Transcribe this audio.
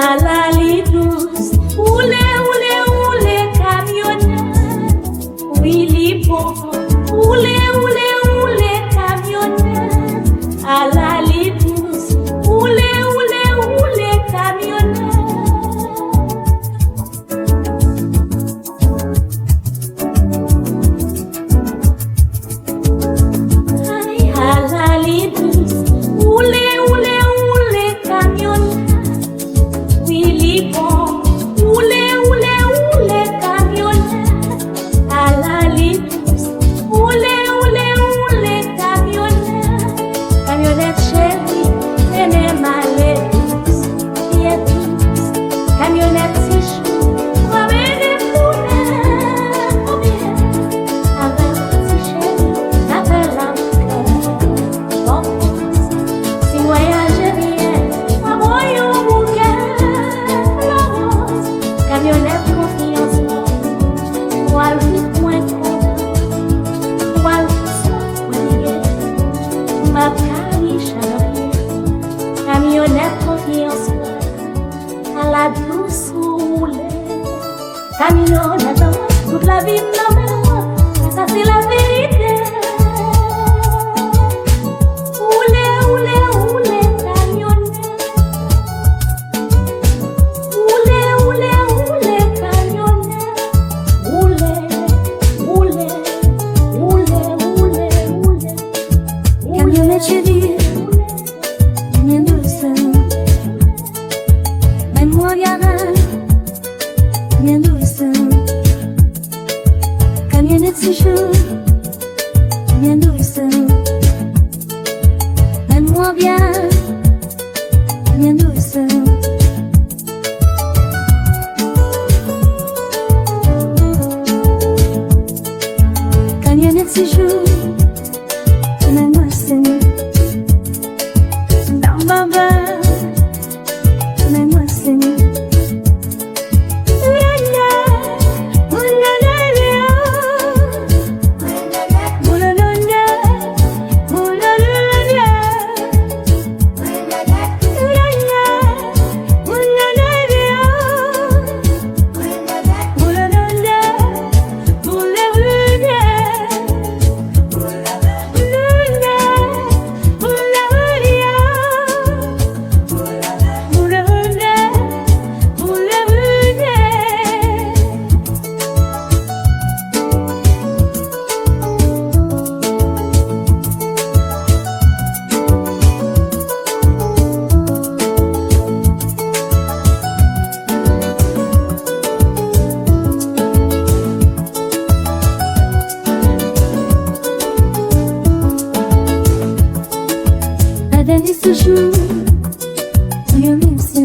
à la douce, oulé, camionneur, oui, lipo, oulé, camionneur, à la douce, oulé, camionneur. Camionnette confiance à la douce roulée. Camionnette, toute la vie non, ça c'est la vérité. Roulé, camionnette. Roulé, camionnette. Roulé. Camionnette chérie, viens doucement. Mène-moi bien, viens doucement. Camionnette si chaud, viens doucement. Mène-moi bien, viens doucement. Camionnette si chaud, mène-moi c'est Bamba, mène-moi c'est Dani suju, uyo mimsi